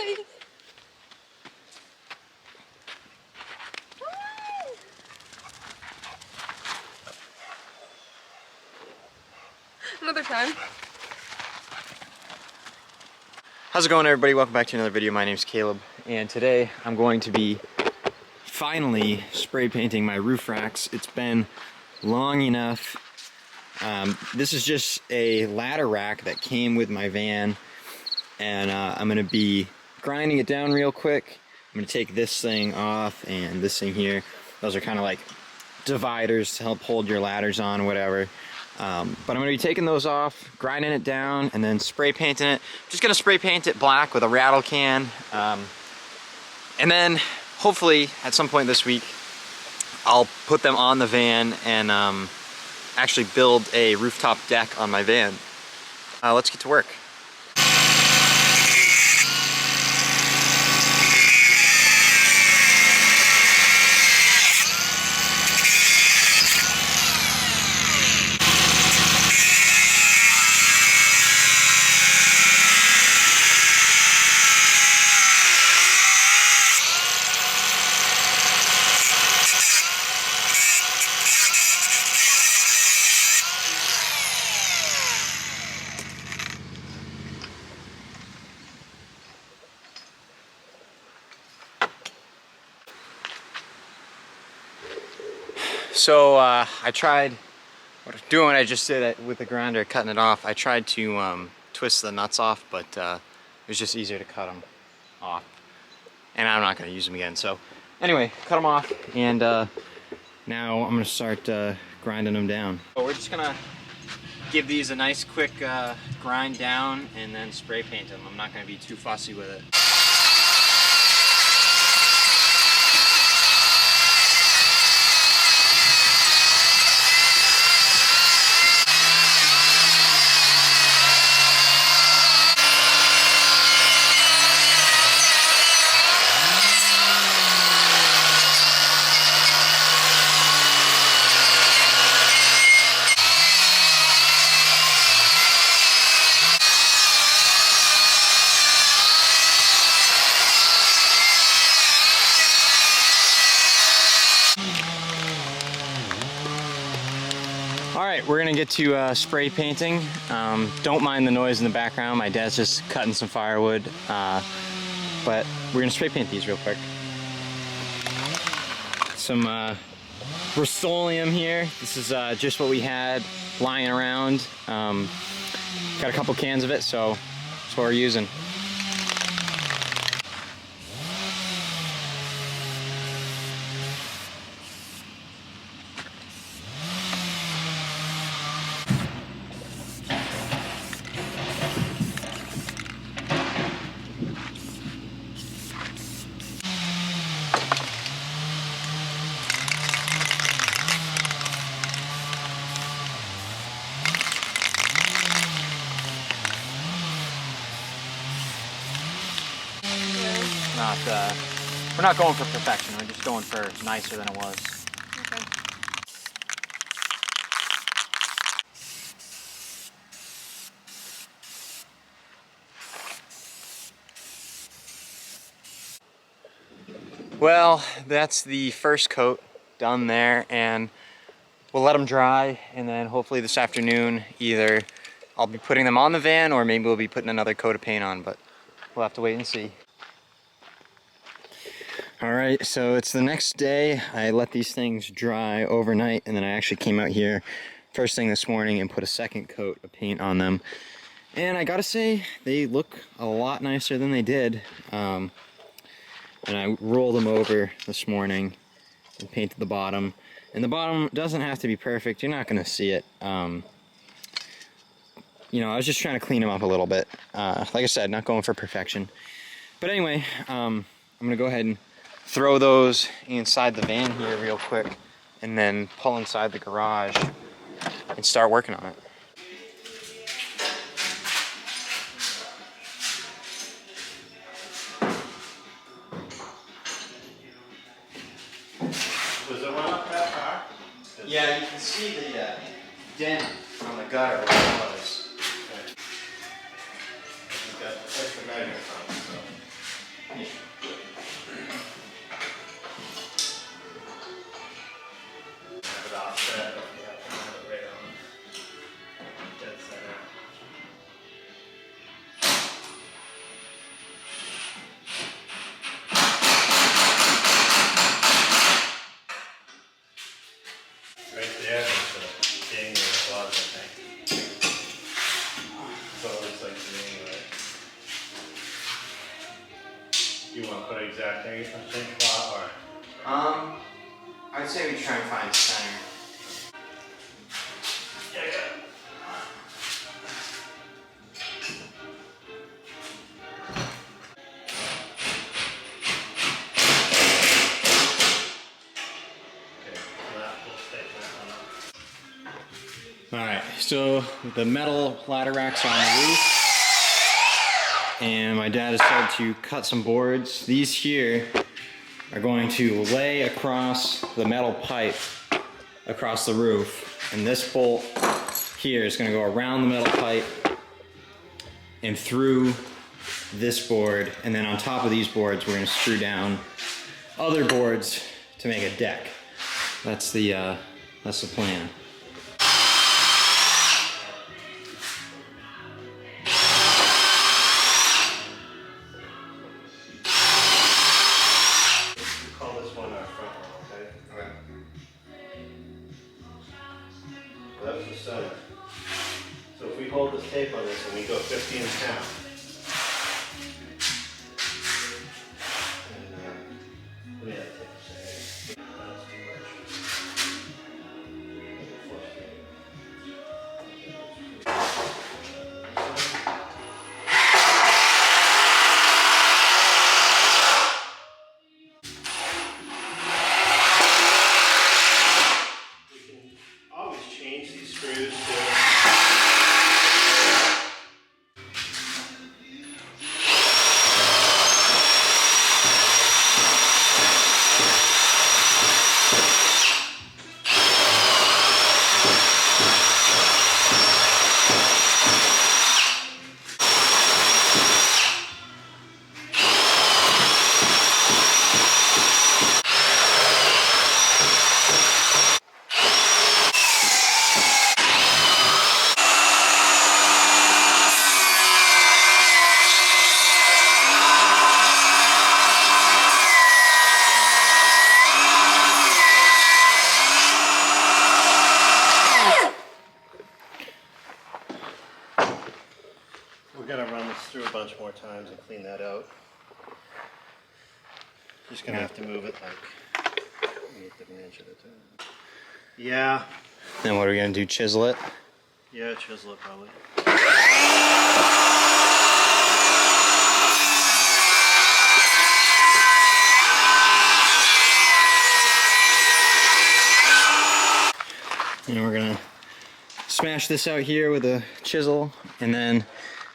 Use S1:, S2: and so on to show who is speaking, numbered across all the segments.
S1: Hi. Another time.
S2: How's it going, everybody? Welcome back to another video. My name's Caleb, and today I'm going to be finally spray painting my roof racks. It's been long enough. This is just a ladder rack that came with my van, and I'm going to be grinding it down real quick. I'm going to take this thing off and this thing here. Those are kind of like dividers to help hold your ladders on, whatever. But I'm going to be taking those off, grinding it down, and then spray painting it. I'm just going to spray paint it black with a rattle can. And then hopefully at some point this week I'll put them on the van and actually build a rooftop deck on my van. Let's get to work. So I tried doing what I just did with the grinder, cutting it off. I tried to twist the nuts off, but it was just easier to cut them off. And I'm not going to use them again. So anyway, cut them off, and now I'm going to start grinding them down. So we're just going to give these a nice quick grind down and then spray paint them. I'm not going to be too fussy with it. Alright, we're gonna get to spray painting. Don't mind the noise in the background. My dad's just cutting some firewood. But we're gonna spray paint these real quick. Some Rust-Oleum here. This is just what we had lying around. Got a couple cans of it, so that's what we're using. We're not going for perfection, we're just going for nicer than it was.
S1: Okay.
S2: Well, that's the first coat done there, and we'll let them dry, and then hopefully this afternoon either I'll be putting them on the van or maybe we'll be putting another coat of paint on, but we'll have to wait and see. Alright, so it's the next day. I let these things dry overnight, and then I actually came out here first thing this morning and put a second coat of paint on them. And I gotta say, they look a lot nicer than they did. And I rolled them over this morning and painted the bottom. And the bottom doesn't have to be perfect. You're not gonna see it. You know, I was just trying to clean them up a little bit. Like I said, not going for perfection. But anyway, I'm gonna go ahead and throw those inside the van here real quick, and then pull inside the garage and start working on it.
S3: Does it run up that far?
S2: Yeah, you can see the dent on the gutter where it was.
S3: Okay. That's the measurement from, so. Do you want to put exactly a sink spot
S2: I'd say we try and find center.
S3: Yeah, I got it. Okay, so that will stay that one up.
S2: Alright, so the metal ladder racks are on the roof. And my dad decided to cut some boards. These here are going to lay across the metal pipe across the roof. And this bolt here is going to go around the metal pipe and through this board. And then on top of these boards, we're going to screw down other boards to make a deck. That's the plan.
S3: Call this one our front one, okay?
S2: Okay.
S3: So that's the center. So if we hold this tape on this and we go 15 pounds. What do you have to say? That's too We can always change these screws to We're gonna run this through a bunch more times and clean that out. Just gonna have to move it like an eighth of an inch at a time. Yeah,
S2: Then what are we going to do, chisel it?
S3: yeah, chisel it probably.
S2: And we're gonna smash this out here with a chisel, and then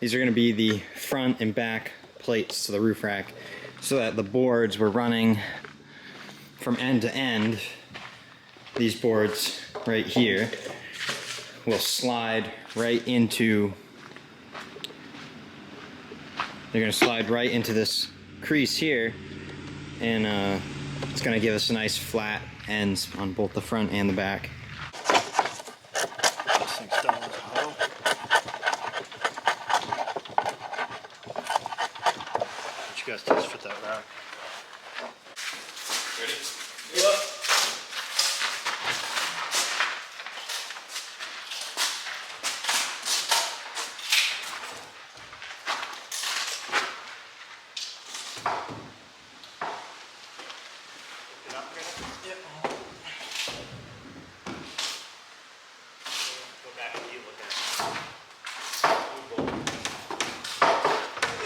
S2: these are gonna be the front and back plates to the roof rack so that the boards we're running from end to end, these boards right here, will slide right into, they're gonna slide right into this crease here, and it's gonna give us a nice flat ends on both the front and the back.
S3: This thing's done as well. What you guys do is fit that rack.
S2: Ready?
S3: Yep.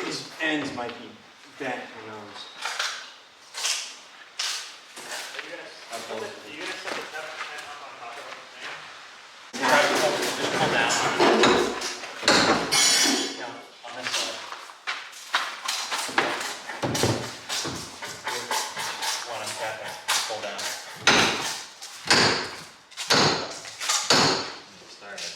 S2: These ends might be bent, who knows? Just pull down on this side. One I'm tapping, pull down. Started.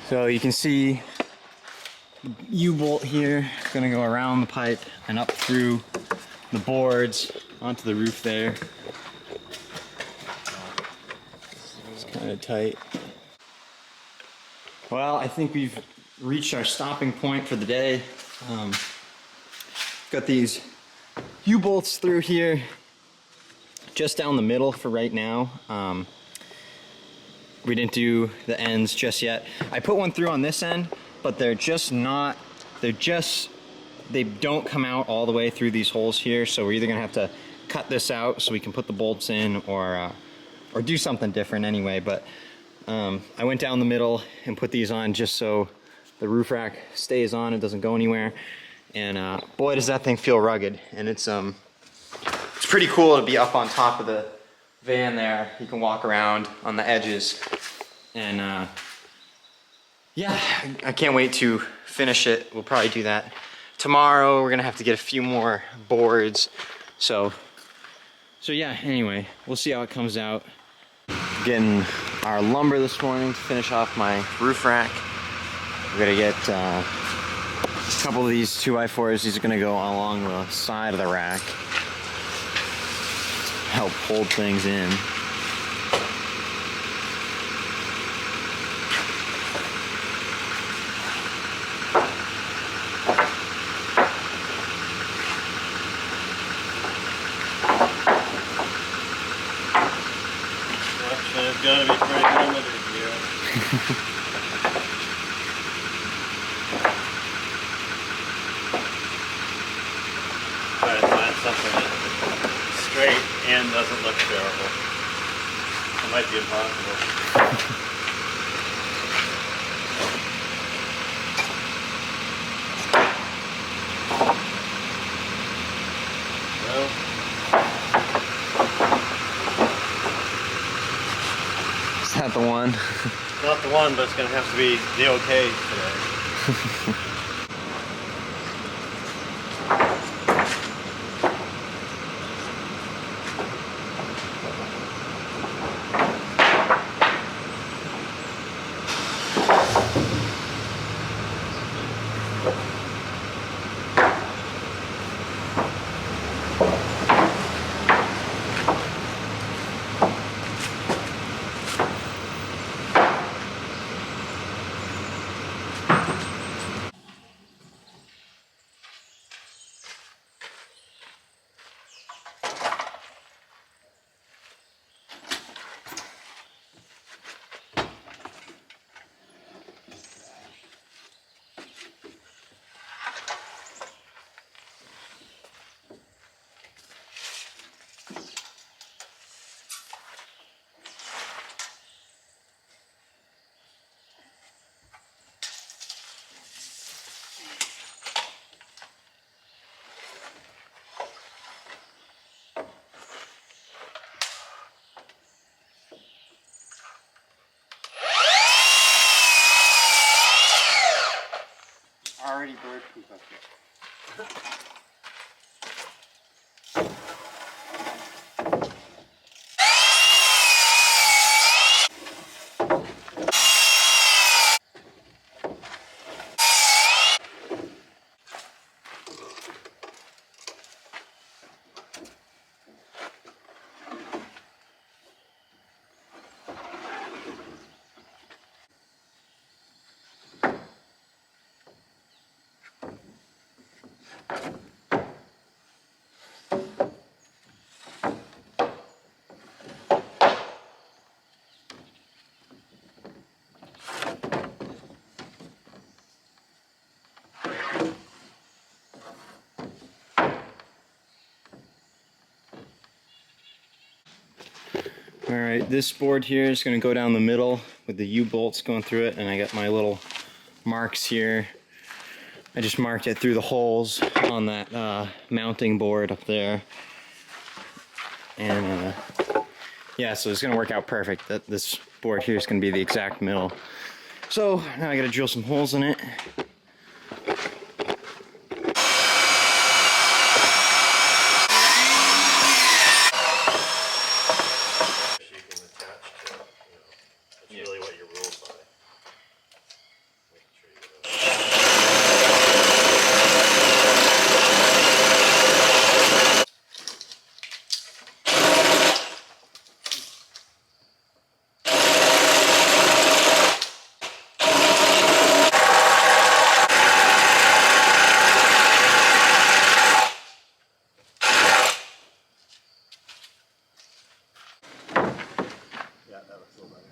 S2: So you can see the U-bolt here is going to go around the pipe and up through the boards onto the roof there. It's kind of tight. Well, I think we've reached our stopping point for the day. Got these U-bolts through here, just down the middle for right now. We didn't do the ends just yet. I put one through on this end, but they don't come out all the way through these holes here, so we're either gonna have to cut this out so we can put the bolts in, or do something different anyway. But I went down the middle and put these on just so the roof rack stays on, it doesn't go anywhere. And boy, does that thing feel rugged. And it's pretty cool to be up on top of the van there. You can walk around on the edges. And yeah, I can't wait to finish it. We'll probably do that tomorrow. We're gonna have to get a few more boards. So yeah, anyway, we'll see how it comes out. Getting our lumber this morning to finish off my roof rack. We're gonna get a couple of these 2x4s. These are gonna go along the side of the rack. Help hold things in.
S3: It's gonna be pretty limited here. Try to find something that's straight and doesn't look terrible. It might be impossible. Well,
S2: Is that the one?
S3: not the one, but it's gonna have to be the okay today.
S2: Already bird poop up here. All right, this board here is going to go down the middle with the U-bolts going through it, and I got my little marks here. I just marked it through the holes on that mounting board up there. And yeah, so it's going to work out perfect. That this board here is going to be the exact middle. So now I got to drill some holes in it.
S3: looks a little better.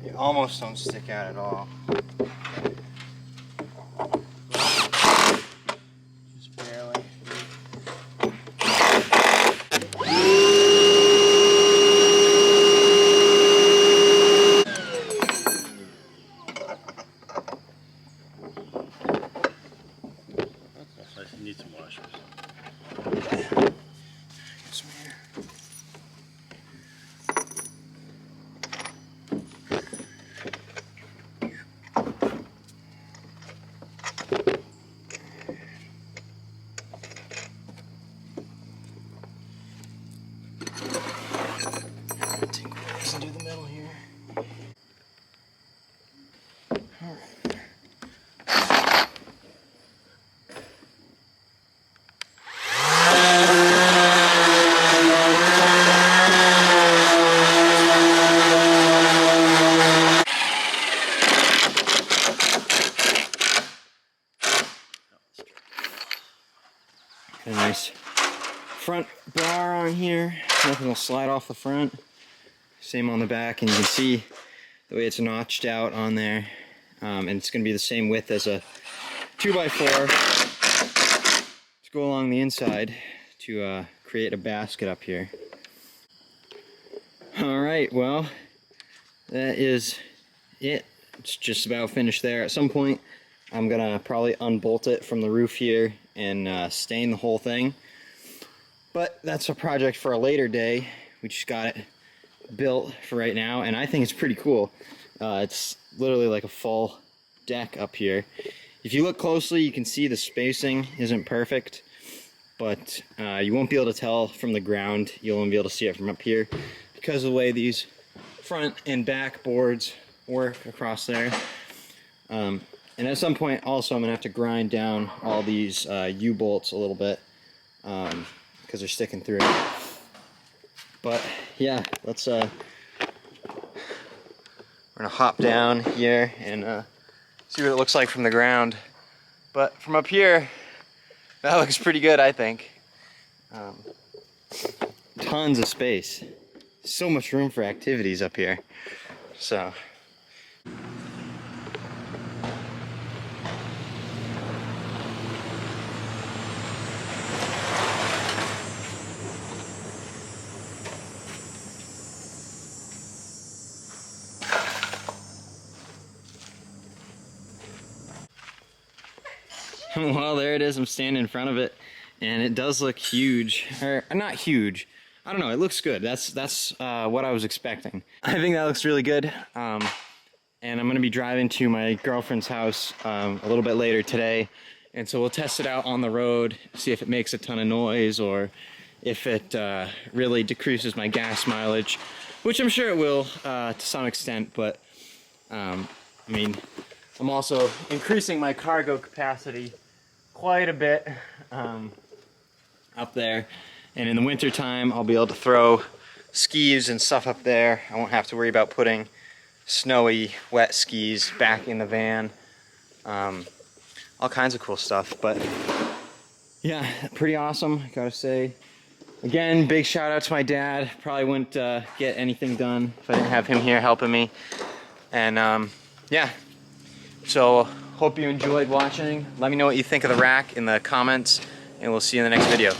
S2: They almost don't stick out at all. Just barely.
S3: That's nice. You need some washers.
S2: Some here. Do the middle here. All right. Got a nice front bar on here. Nothing will slide off the front. Same on the back, and you can see the way it's notched out on there. And it's going to be the same width as a 2x4 to go along the inside to create a basket up here. Alright, well, that is it. It's just about finished there. At some point, I'm going to probably unbolt it from the roof here and stain the whole thing. But that's a project for a later day. We just got it built for right now, and I think it's pretty cool. It's literally like a full deck up here. If you look closely, you can see the spacing isn't perfect, but you won't be able to tell from the ground. You'll only be able to see it from up here because of the way these front and back boards work across there. And at some point also I'm gonna have to grind down all these U-bolts a little bit because they're sticking through. But yeah, let's we're gonna hop down here and see what it looks like from the ground. But from up here, that looks pretty good, I think. Tons of space. So much room for activities up here. So well, there it is. I'm standing in front of it, and it does look huge. Or not huge. I don't know. It looks good. That's what I was expecting. I think that looks really good. And I'm going to be driving to my girlfriend's house a little bit later today, and so we'll test it out on the road, see if it makes a ton of noise or if it really decreases my gas mileage, which I'm sure it will to some extent. But I mean, I'm also increasing my cargo capacity quite a bit up there, and in the winter time I'll be able to throw skis and stuff up there. I won't have to worry about putting snowy, wet skis back in the van. All kinds of cool stuff, but yeah, pretty awesome, gotta say. Again, big shout out to my dad. Probably wouldn't get anything done if I didn't have him here helping me. And yeah, so hope you enjoyed watching. Let me know what you think of the rack in the comments, and we'll see you in the next video.